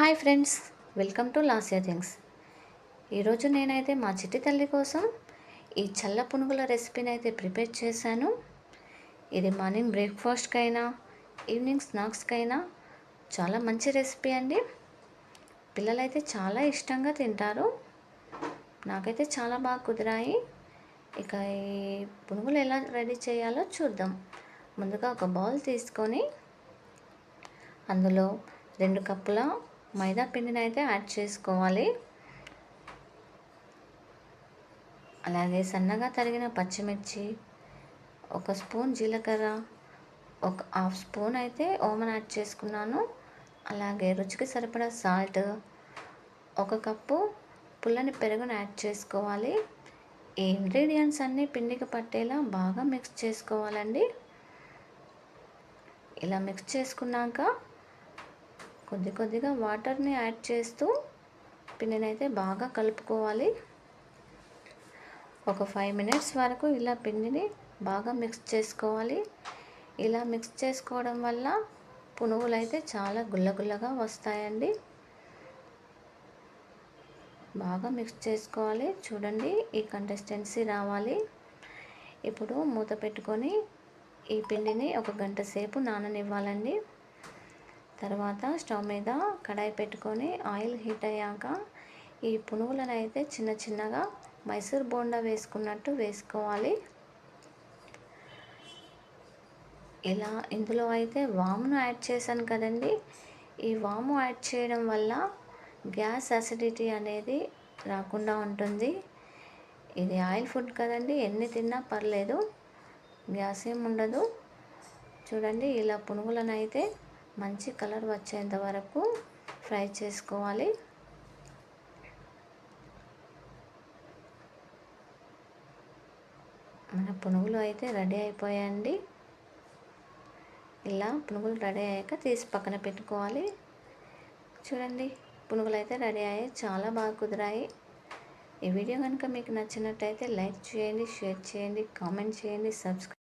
Hi friends, welcome to Lasya things. ఈరోజు నేనైతే మా చిట్టి తల్లి కోసం ఈ చల్ల పునుగుల రెసిపీని అయితే ప్రిపేర్ చేశాను. ఇది మార్నింగ్ బ్రేక్ఫాస్ట్కైనా ఈవినింగ్ స్నాక్స్కైనా చాలా మంచి రెసిపీ అండి. పిల్లలైతే చాలా ఇష్టంగా తింటారు. నాకైతే చాలా బాగా కుదిరాయి. ఇక ఈ పునుగులు ఎలా రెడీ చేయాలో చూద్దాం. ముందుగా ఒక బౌల్ తీసుకొని అందులో 2 కప్పుల మైదా పిండిని అయితే యాడ్ చేసుకోవాలి. అలాగే సన్నగా తరిగిన పచ్చిమిర్చి, 1 స్పూన్ జీలకర్ర, ఒక హాఫ్ స్పూన్ అయితే ఓమన్ యాడ్ చేసుకున్నాను. అలాగే రుచికి సరిపడా సాల్ట్, 1 కప్పు పుల్లని పెరుగును యాడ్ చేసుకోవాలి. ఈ ఇంగ్రీడియంట్స్ అన్నీ పిండికి పట్టేలా బాగా మిక్స్ చేసుకోవాలండి. ఇలా మిక్స్ చేసుకున్నాక కొద్దిగా వాటర్ని యాడ్ చేస్తూ పిండిని అయితే బాగా కలుపుకోవాలి. ఒక 5 మినిట్స్ వరకు ఇలా పిండిని బాగా మిక్స్ చేసుకోవాలి. ఇలా మిక్స్ చేసుకోవడం వల్ల పునుగులు అయితే చాలా గుల్లగుల్లగా వస్తాయండి. బాగా మిక్స్ చేసుకోవాలి. చూడండి, ఈ కన్సిస్టెన్సీ రావాలి. ఇప్పుడు మూత పెట్టుకొని ఈ పిండిని 1 గంట సేపు నాననివ్వాలండి. తర్వాత స్టవ్ మీద కడాయి పెట్టుకొని ఆయిల్ హీట్ అయ్యాక ఈ పునుగులను అయితే చిన్నగా మైసూర్ బోండా వేసుకున్నట్టు వేసుకోవాలి. ఇలా ఇందులో అయితే వామును యాడ్ చేశాను కదండి. ఈ వాము యాడ్ చేయడం వల్ల గ్యాస్ అసిడిటీ అనేది రాకుండా ఉంటుంది. ఇది ఆయిల్ ఫుడ్ కదండి, ఎన్ని తిన్నా పర్లేదు, గ్యాస్ ఏమి ఉండదు. చూడండి, ఇలా పునుగులను అయితే మంచి కలర్ వచ్చేంత వరకు ఫ్రై చేసుకోవాలి. మన పునుగులు అయితే రెడీ అయిపోయాయండి. ఇలా పునుగులు రెడీ అయ్యాక తీసి పక్కన పెట్టుకోవాలి. చూడండి, పునుగులు అయితే రెడీ అయ్యాయి, చాలా బాగా కుదిరాయి. ఈ వీడియో కనుక మీకు నచ్చినట్టయితే లైక్ చేయండి, షేర్ చేయండి, కామెంట్ చేయండి, సబ్స్క్రైబ్